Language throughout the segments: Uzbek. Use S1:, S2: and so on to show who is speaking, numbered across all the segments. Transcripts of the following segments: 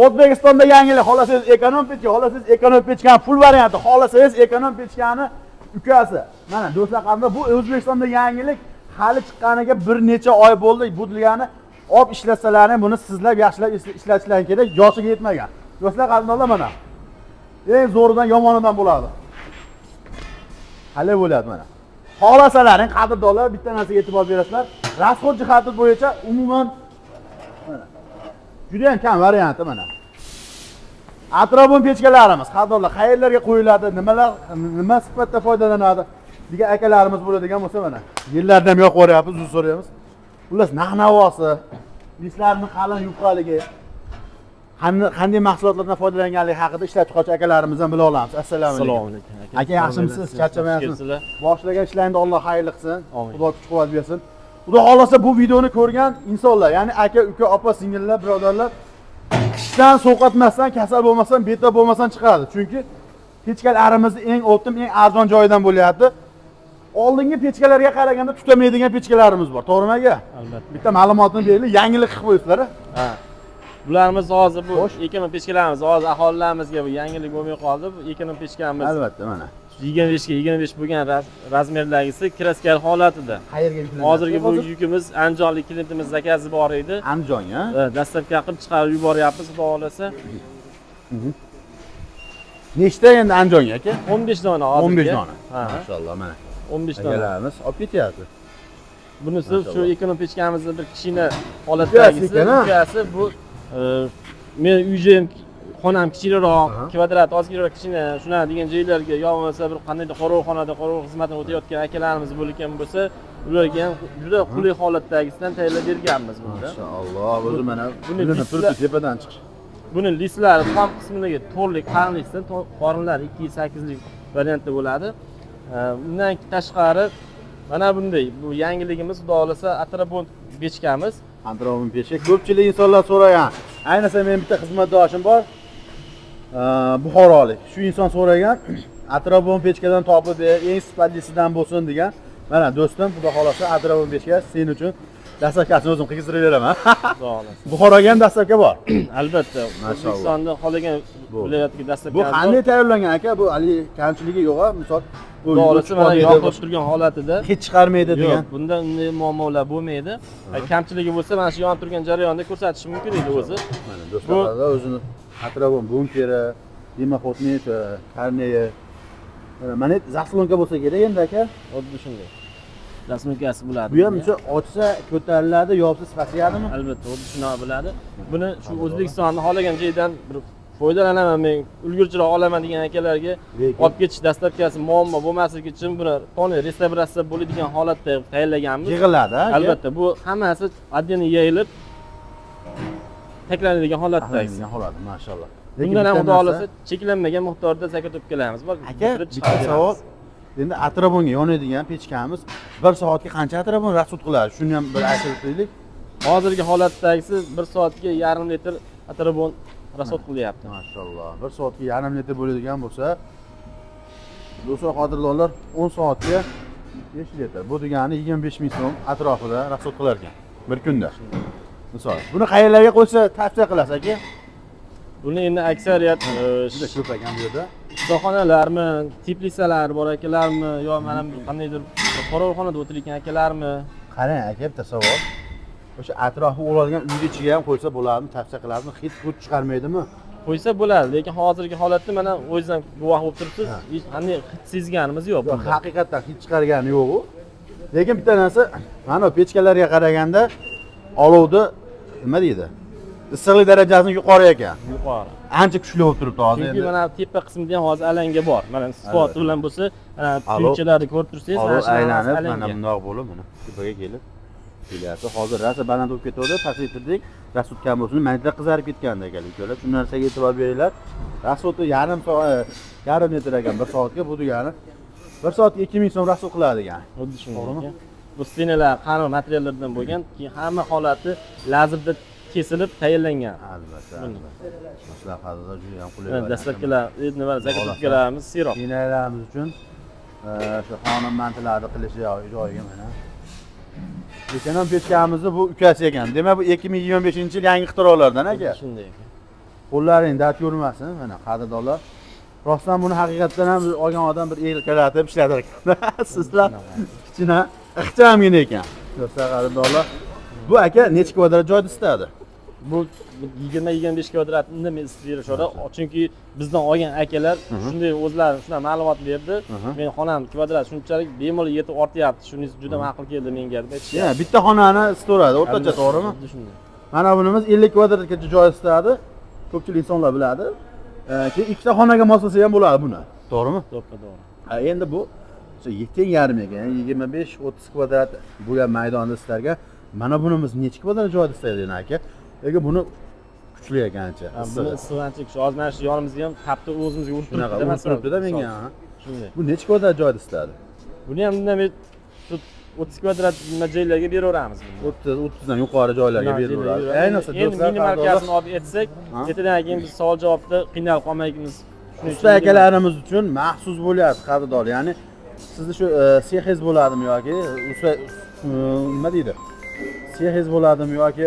S1: O'zbekistonda yangilik, xohlasangiz ekonom pechka, xohlasangiz ekonom pechkani full varianti, xohlasangiz ekonom pechkani ukasi. Mana do'stlar qanday bu O'zbekistonda yangilik hali chiqqaniga bir necha oy bo'ldi. Bu degani olib ishlatsalarni buni sizlab yaxshilab ishlatishlaring kerak, yoshiga yetmagan. Do'stlar qanday mana. Eng zo'ridan yomonidan bo'ladi. Hali bo'ladi mana. Xohlasalaring qadrdonlar bitta narsaga e'tibor berasizlar. Rasxod jihati bo'yicha umuman mana juda ham kam varianti mana. Atrofon pechkalarimiz, qadrdonlar qayerlarga qo'yiladi, nima sifatda foydalanadi degan akalarimiz bo'ladigan bo'lsa mana. Yillardan ham yo'q ko'ryapmiz, uzun so'raymiz. Xullas, narx-navosi, ishlarining qalin yupqaligi, qanday mahsulotlardan foydalanganligi haqida ishlab chiqaruvchi akalarimizdan bila olamiz. Assalomu alaykum. Aka, yaxshimisiz? Charchamayapsiz? Boshlagan ishlaringizni Alloh xayrli qilsin. Xudo kuch-quvvat bersin. Xudo xolasa bu videoni ko'rgan insonlar, ya'ni aka, uka, opa, singillar, birodarlar qishdan sovqatmasdan, kasal bo'lmasdan, betob bo'lmasdan chiqadi. Chunki pechkalarimizni eng o'tim, eng arzon joyidan bo'lyapti. Oldingi pechkalarga qaraganda tutamaydigan pechkalarimiz bor, to'g'rimi aka?
S2: Albatta.
S1: Bitta ma'lumotni beraylik, yangilik qilib qo'yibsizlar.
S2: Ha. Bularimiz hozir bu ekonom pechkalarimiz hozir aholilarimizga bu yangilik bo'lmay qoldi. Bu ekonom pechkamiz.
S1: Albatta mana.
S2: 25 ga 25 bo'lgan razmerdagisi kraskal holatida.
S1: Qayerga yuklanadi?
S2: Hozirgi bu yukimiz andijonlik klientimiz zakasi bor edi.
S1: Andijonga?
S2: Dastlabki qilib chiqarib yuboryapmiz, xudo xolasa.
S1: Nechta endi Andijonga aka?
S2: 15 dona hozir.
S1: 15 dona.
S2: Ha,
S1: maşallah mana.
S2: 15 dona.
S1: Akalarimiz olib ketyapti.
S2: Bunisi shu ekonom pechkamizni bir kishina holatdagisi. Ukasi bu men uy-joyim xonam kichikroq, kvadrat ozginroq kichkina, shuna degan joylarga yo bo'lmasa bir qandaydir qorovulxonada qorovul xizmatini o'tayotgan akalarimiz bo'lgan bo'lsa, ularga ham juda qulay holatdagisidan tayyorlab berganmiz bunda.
S1: Maşallah, o'zi mana buni turib tepadan chiqish.
S2: Buni listlari tom qismidagi to'rlik qalinlikdan qorinlar 2.8 lik variantda bo'ladi. Bundan tashqari mana bunday bu yangiligimiz, xudo xolasa atrofon pechkamiz.
S1: Atrofon pechka ko'pchilik insonlar so'ragan. Ayniqsa men bitta xizmatdoshim bor. Buxorolik. Shu inson so'ragan, atrofon pechkadan topib ber, eng sifatlisidan bo'lsin degan. Mana do'stim, xudo xolasa atrofon pechka sen uchun dastlabkasini o'zim qilgiztirib beraman.
S2: Xudo xolasa.
S1: Buxoroga ham dastlabka bor.
S2: Albatta. O'zbekistonda qolagan viloyatga dastlabki.
S1: Bu qanday tayyorlangan aka? Bu hali kamchiligi yo'q-a? Misol bu
S2: to'g'risi mana yoqib turgan holatida
S1: hech chiqarmaydi degan.
S2: Yo'q, bunda unday muammolar bo'lmaydi. Kamchiligi bo'lsa, mana shu yonib turgan jarayonda ko'rsatish mumkin edi o'zi.
S1: Mana do'stlar, o'zini atrofon bunkeri, dimoxotnet, karneye. Mana zaslonka bo'lsa kerak endi aka.
S2: Xuddi shunday. Zaslonkaasi bo'ladi.
S1: Bu ham ochsa ko'tariladi, yopsa sifatlayadimi?
S2: Albatta, xuddi shunaqa bo'ladi. Buni shu O'zbekistonni xohlagan joydan bir foydalanaman, men ulgurchiroq olaman degan akalarga olib ketish dastlabkasi muammo bo'lmasligi uchun buni to'liq restavratsiya bo'ladigan holatda tayyorlaganmiz.
S1: Yig'iladi,
S2: albatta. Bu hammasi отдельно yeyilib taklanadigan holatda.
S1: Holat, maşallah.
S2: Bundan ham xudo xolasa cheklanmagan miqdorda zakot olib kelamiz. Bak,
S1: aka, bitta savol. Endi atrofonga yonadigan pechkamiz 1 soatga qancha atrofon rasxod qiladi? Shuni ham bir aytib o'taylik.
S2: Hozirgi holatdagisi 1 soatga yarim litr atrofon rasxod qilyapti.
S1: Maşallah. 1 soatga yarim litr bo'ladigan bo'lsa, do'stlar qadrdonlar 10 soatga 5 litr. Bu degani 25 ming so'm atrofida rasxod qilar ekan bir kunda. Misol, buni qayerlarga qo'ysa tavsiya qilasiz aka?
S2: Buni endi aksariyat
S1: juda ko'p ekan bu yerda.
S2: Issiqxonalarmi, teplisalar bor akalarmi, yo mana qandaydir qorovulxonada o'tirgan akalarmi?
S1: Qarang aka, bitta savol. O'sha atrofi o'ralgan uyga ichiga ham qo'ysa bo'ladimi? Tavsiya qilasizmi? Hid hud chiqarmaydimi?
S2: Qo'ysa bo'ladi, lekin hozirgi holatda mana o'zingizdan guvoh bo'lib turibsiz, hech qanday hid sezganimiz yo'q.
S1: Haqiqatan hid chiqargani yo'q u. Lekin bitta narsa, mana pechkalarga qaraganda olovni nima deydi? Issiqlik darajasi yuqori ekan.
S2: Yuqori.
S1: Ancha kuchli bo'lib turibdi hozir.
S2: Chunki mana tepa qismida ham hozir alanga bor. Mana spot bilan bo'lsa, tuychalarni ko'rib tursangiz,
S1: mana shu aylanib, mana bundoq bo'lib, mana tepaga kelib kelyapti. Hozir rasa baland bo'lib ketdi, pasaytirdik. Rasxod kam bo'lsin, manitlar qizarib ketganda ekan ukalar. Shu narsaga e'tibor beringlar. Rasxodi yarim soat, yarim litr ekan 1 soatga, bu degani 1 soatga 2000 so'm rasxod qiladi ekan.
S2: Xuddi shunday. Bu stinalar qani materiallardan bo'lgan, keyin hamma holati lazerda kesilib tayyorlangan.
S1: Albatta. Maslahatlar juda ham qulay.
S2: Dastlabkilar nima zakotlarimiz siroq.
S1: Kinalarimiz uchun shu xonim mantilarni qilish joyiga mana. Ekonom pechkamizni bu ukasi ekan. Demak bu 2025-yil yangi ixtirolardan aka.
S2: Shunday ekan.
S1: qo'llaring dard ko'rmasin, mana qadrdonlar. Rostdan buni haqiqatdan ham olgan odam bir elkalatib ishlatar ekan. Sizlar kichkina ixchamgina ekan. Do'stlar, qadrdonlar. Bu aka necha kvadrat joyda istadi?
S2: Bu 20-25 kvadrat nima isib berishadi. Chunki bizdan olgan akalar shunday o'zlari shuna ma'lumot berdi. Men xonam kvadrat shunchalik bemalol yetib ortyapti. Shuning uchun juda ma'qul keldi menga deb aytishdi.
S1: Ya, bitta xonani istoradi, o'rtacha, to'g'rimi? Mana bunimiz 50 kvadratgacha joy istadi. Ko'pchilik insonlar biladi. Keyin ikkita xonaga moslasa ham bo'ladi buni. To'g'rimi?
S2: To'g'ri.
S1: Endi bu teng yarim ekan, 25-30 kvadrat bo'lgan maydonda sizlarga mana bunimiz necha kvadrat joyda istaydi aka? Lekin buni kuchli ekan ancha.
S2: Buni issiqlanchi kuchli. Hozir mana shu yonimizga ham tapni o'zimizga urib
S1: turibdi-da menga.
S2: Shunday.
S1: Bu necha kvadrat joyda istadi?
S2: Buni ham bunday 30 kvadrat joylarga beraveramiz.
S1: 30 dan yuqori joylarga beraveramiz. Ayniqsa do'stlar,
S2: minimalkasini olib aytsak, ertadan keyin biz savol javobda qiynalib qolmaymiz. Shuning
S1: usta akalarimiz uchun maxsus bo'lyapti qadrdon. Ya'ni sizni shu sehingiz bo'ladimi yoki nima deydi? Sehingiz bo'ladimi yoki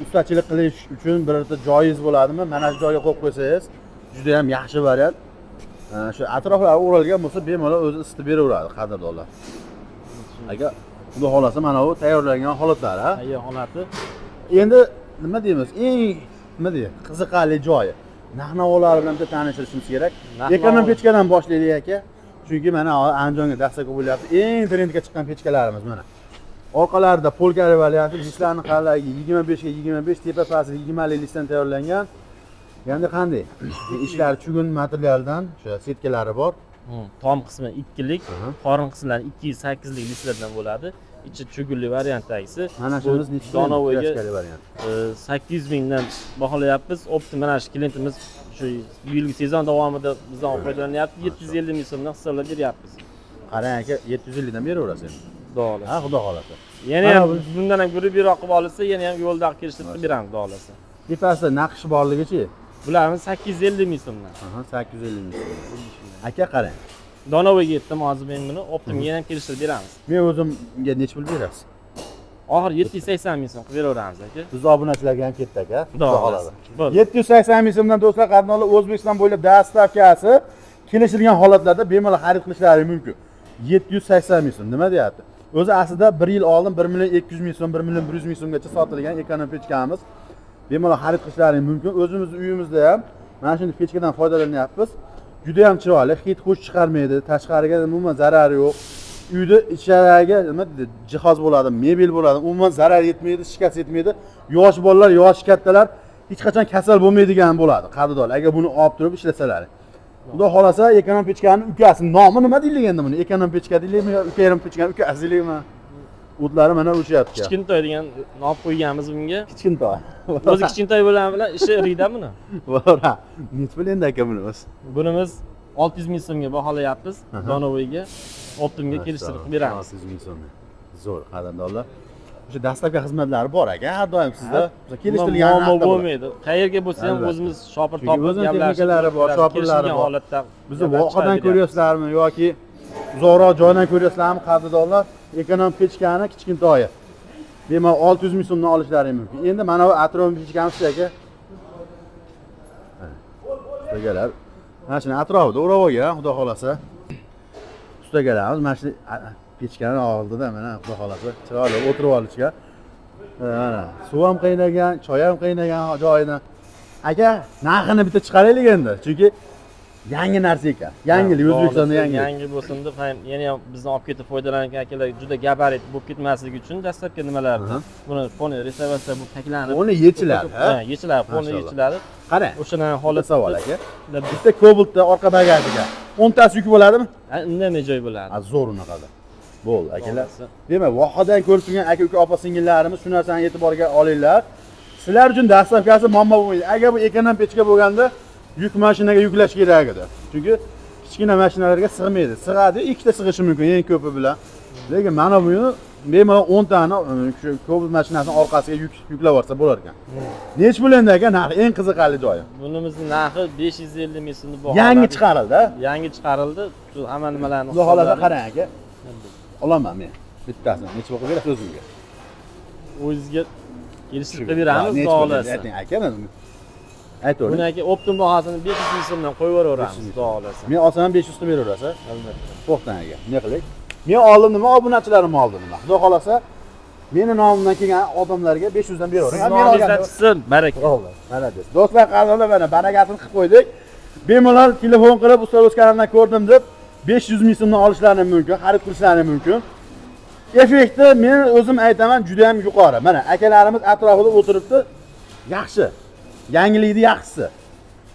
S1: ustachilik qilish uchun birorta joyingiz bo'ladimi? Mana shu joyga qo'yib qo'ysangiz, juda ham yaxshi variant. Shu atroflari o'ralgan bo'lsa, bemalol o'zi isitib beraveradi qadrdonlar. Agar xudo xolasa mana bu tayyorlangan holatlari, ha?
S2: Tayyor holati.
S1: Endi nima deymiz? Eng nima deydi? Qiziqarli joyi. Narx-navolar bilan tanishishimiz kerak. Ekonom pechkadan boshlaylik aka. Chunki mana Andijonga dastlab bo'lyapti. Eng trendga chiqqan pechkalarimiz mana. Orqalarida polkari varianti, listlarni qalagi 25 ga 25, tepa pasti 20 listdan tayyorlangan. Endi qanday? Ishlari chugun materialdan, o'sha setkalari bor.
S2: Tom qismi 2 lik, qorin qismlari 208 lik listlardan bo'ladi. Ichi chugunli variantdagisi.
S1: Mana shunimiz
S2: Donovoyga variant. 800 mingdan baholayapmiz. Optim mana shu klientimiz shu yilgi sezon davomida bizdan foydalanyapti. 750 ming so'mdan hisoblab beryapmiz.
S1: Qarang aka, 750 dan beraverasiz.
S2: Xudo xolasa.
S1: Ha, xudo xolasa.
S2: Yana ham bundan ham ko'ra biroq qilib olsa, yana ham yo'lda kelishtirib beramiz, xudo xolasa.
S1: Tepasida naqsh borligichi?
S2: Bularimiz 850 ming so'mdan.
S1: 850 ming so'm. Aka qarang.
S2: Donovoyga yetdim hozir men buni Optimga ham kelishtirib beramiz.
S1: Men o'zimga necha pul berasiz?
S2: Oxir 780 ming so'm qilib beraveramiz aka.
S1: Biz obunachilarga ham ketdi aka.
S2: Xudo xolasa.
S1: 780 ming so'mdan do'stlar, qadrdonlar, O'zbekiston bo'ylab dastavkasi kelishilgan holatlarda bemalol xarid qilishlari mumkin. 780 ming so'm nima deyapti? O'zi aslida 1 yil oldin 1 million 200 ming so'm, 1 million 100 ming so'mgacha sotilgan ekonom pechkamiz. Bemalol xarid qilishlari mumkin. O'zimizning uyimizda ham mana shunday pechkadan foydalanyapmiz. Juda ham chiroyli, hid xush chiqarmaydi, tashqariga umuman zarari yo'q. Uyda ichkariga nima deydi, jihoz bo'ladi, mebel bo'ladi, umuman zarar yetmaydi, shikast yetmaydi. Yosh bolalar, yosh kattalar hech qachon kasal bo'lmaydigan bo'ladi, qadrdon. Agar buni olib turib ishlasalar. Xudo xolasa, ekonom pechkaning ukasi nomi nima deyiladi endi buni? Ekonom pechka deylikmi yo ekonom pechkaning ukasi deylikmi? O'tlari mana o'shyapti.
S2: Kichkintoy degan nom qo'yganmiz bunga.
S1: Kichkintoy.
S2: O'zi kichkintoy bo'lgani bilan ishi irida buni.
S1: Bo'ra. Necha pul endi aka bunimiz?
S2: Bunimiz 600 ming so'mga baholayapmiz. Donovoyga Optimga kelishtirib beramiz.
S1: 600 ming so'm. Zo'r qadrdonlar. O'sha dastlabki xizmatlari bor aka, har doim sizda kelishtirilgan
S2: muammo bo'lmaydi. Qayerga bo'lsa ham o'zimiz shopir topib
S1: gaplashib
S2: bor,
S1: shopirlari bor.
S2: Holatda
S1: Bizni voqadan ko'ryapsizlarmi yoki uzoqroq joydan ko'ryapsizlarmi qadrdonlar? Ekonom pechkani kichkintoyi. Bemalol 600 ming so'mdan olishlari mumkin. Endi mana bu atrofni pechkamiz aka. Ustagalar. Mana shuni atrofida o'rab olgan, xudo xolasa. Ustagalarimiz mana shu pechkani oldida mana xudo xolasa chiroyli o'tirib olishga. Mana suv ham qaynagan, choy ham qaynagan joyidan. Aka, narxini bitta chiqaraylik endi. Chunki yangi narsa ekan. Yangilik O'zbekistonda
S2: yangi bo'lsin deb ham yana ham bizni olib ketib foydalangan akalar juda gabarit bo'lib ketmasligi uchun dastlabki nimalarni buni foni restavratsiya bo'lib taklanib
S1: uni yechiladi, ha?
S2: Yechiladi, foni yechiladi.
S1: Qarang.
S2: O'shani holat
S1: savol aka. Bitta Cobaltda orqa bagajiga 10 tasi yuk bo'ladimi?
S2: Indamay joy bo'ladi.
S1: Zo'r unaqada. Bo'ldi akalar. Demak, vohadan ko'rib turgan aka-uka opa-singillarimiz shu narsani e'tiborga olinglar. Sizlar uchun dastlabkasi muammo bo'lmaydi. Agar bu ekonom pechka bo'lganda yuk mashinaga yuklash kerak edi. Chunki kichkina mashinalarga sig'maydi. Sig'adi, ikkita sig'ishi mumkin eng ko'pi bilan. Lekin mana buni bemalol 10 tani shu Cobalt mashinasining orqasiga yuklab olsa bo'lar ekan. Nech pul endi aka? Narxi eng qiziqarli joyi.
S2: Bunimizning narxi 550 ming so'm baho.
S1: Yangi chiqarildi.
S2: Yangi chiqarildi. Shu hamma nimalarni
S1: Xudo xolasa qarang aka. Olaman men. Bittasini necha vaqt berasiz o'zimga?
S2: O'zingizga kelishtirib beramiz, xudo xolasa.
S1: Ayting aka, Aytavering.
S2: Buni aka optim bahosini 500 ming so'mdan qo'yib yuboraveramiz, xudo xolasa.
S1: Men olsam 500 ta beraverasiz.
S2: Albatta.
S1: To'xtang aka. Nima qilik? Men oldim nima, obunachilarim oldi nima. Xudo xolasa meni nomimdan kelgan odamlarga 500 dan beravering.
S2: Men olganman. Chiqsin, baraka.
S1: Malades. Do'stlar, qadrli mana barakatini qilib qo'ydik. Bemalol telefon qilib usta o'z kanalidan ko'rdim deb 500 ming so'mdan olishlaring mumkin, xarid qilishlaring mumkin. Effekti men o'zim aytaman juda ham yuqori. Mana akalarimiz atrofida o'tiribdi. Yaxshi. Yangilikni yaxshisi.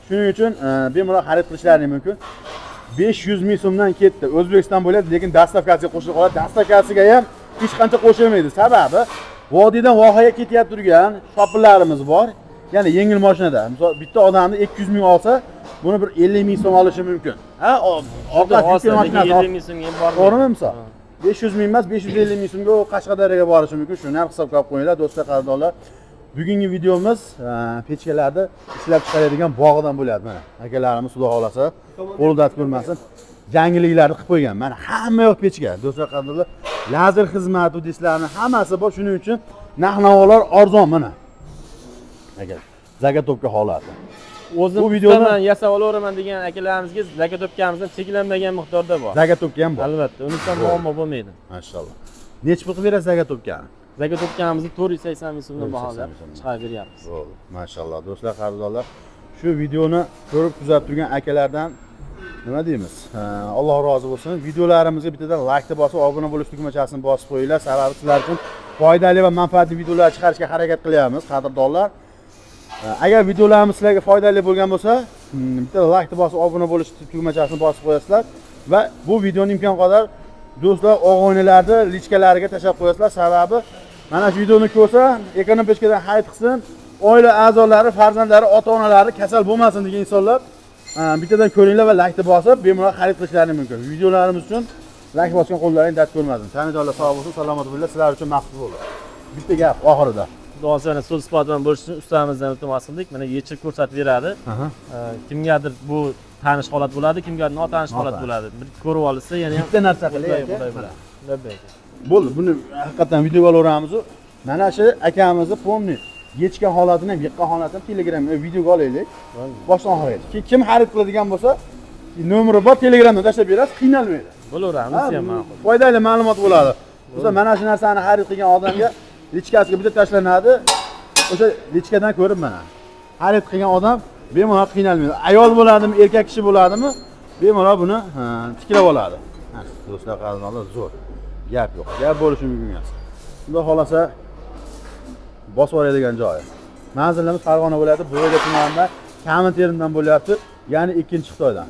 S1: Shuning uchun bemalol xarid qilishlaring mumkin. 500 ming so'mdan ketdi. O'zbekiston bo'ladi, lekin dastavkasiga qo'shilib qoladi. Dastavkasiga ham hech qancha qo'shilmaydi. Sababi vodiydan vohaga ketib turgan shopillarimiz bor. Ya'ni yengil mashinada. Misol bitta odamni 200 ming olsa, buni bir 50 ming so'm olishi mumkin. Ha, orqasi yengil mashinasi
S2: 50 ming so'mga bor.
S1: To'g'rimi misol? 500 ming emas, 550 ming so'mga Qashqadaryoga borishi mumkin. Shuni ham hisobga olib qo'yinglar, do'stlar, qadrdonlar. Bugungi videomiz pechkalarni ishlab chiqaradigan bog'idan bo'ladi mana. Akalarimiz xudo xolasa qo'ldan ko'rmasin. Yangiliklarni qilib qo'ygan. Mana hamma yoq pechka. Do'stlar, qadrdonlar, lazer xizmati idishlarni hammasi bor. Shuning uchun narx-navolar arzon mana. Aka, zagatopka holati.
S2: O'zim
S1: bu videoni
S2: yasab olaveraman degan akalarimizga zagatopkamizdan cheklanmagan miqdorda bor.
S1: Zagatopka ham bor.
S2: Albatta, undan muammo bo'lmaydi.
S1: Mashalloh. Necha pul qilib berasiz zagatopkani?
S2: Zagatopkamizni 480 ming so'mdan baholab chiqarib beryapmiz.
S1: Bo'ldi. Mashalloh. Do'stlar, qadrdonlar, shu videoni ko'rib kuzatib turgan akalardan nima deymiz? Alloh rozi bo'lsin. Videolarimizga bittadan like bosib, obuna bo'lish tugmachasini bosib qo'yinglar. Sababi sizlar uchun foydali va manfaatli videolar chiqarishga harakat qilyapmiz, qadrdonlar. Agar videolarimiz sizlarga foydali bo'lgan bo'lsa, bitta like bosib, obuna bo'lish tugmachasini bosib qo'yasizlar va bu videoni imkon qadar do'stlar, og'aynilarni lichkalariga tashlab qo'yasizlar. Sababi mana shu videoni ko'rsa, ekonom pechkadan xarid qilsin, oila a'zolari, farzandlari, ota-onalari kasal bo'lmasin degan insonlar bittadan ko'ringlar va like bosib, bemalol xarid qilishlari mumkin. Videolarimiz uchun like bosgan qo'llaring dard ko'rmasin. Tanidorlar sog' bo'lsin, salomat bo'linglar. Sizlar uchun maqsad bo'ldi. Bitta gap oxirida.
S2: Xudosan so'z sifatida bilan bo'lishni ustamizdan iltimos qildik. Mana yechib ko'rsatib beradi. Kimgadir bu tanish holat bo'ladi, kimgadir notanish holat bo'ladi. Bir ko'rib olsa, yana ham
S1: bitta narsa qilaylik.
S2: Albatta.
S1: Bo'ldi, buni haqiqatan videoga olaveramiz. Mana shu akamizni pomni yechgan holatini ham, yiqqan holatini Telegramga videoga olaylik. Boshdan oxirigacha. Kim xarid qiladigan bo'lsa, nomeri bor, Telegramda tashlab berasiz, qiynalmaydi.
S2: Bo'laveramiz ham ma'qul.
S1: Foydali ma'lumot bo'ladi. O'sha mana shu narsani xarid qilgan odamga lichkasiga bitta tashlanadi. O'sha lichkadan ko'rib mana. Xarid qilgan odam bemalol qiynalmaydi. Ayol bo'ladimi, erkak kishi bo'ladimi, bemalol buni tiklab oladi. Do'stlar, qadrdonlar, zo'r. Gap yo'q. Gap bo'lishi mumkin emas. Xudo xolasa bosib oladigan joyi. Manzilimiz Farg'ona viloyati Bo'yda tumanida, Kamin-Terimdan bo'lyapti, ya'ni ikkinchi Xitoydan.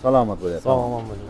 S1: Salomat bo'layapti.
S2: Sog' omon bo'ling.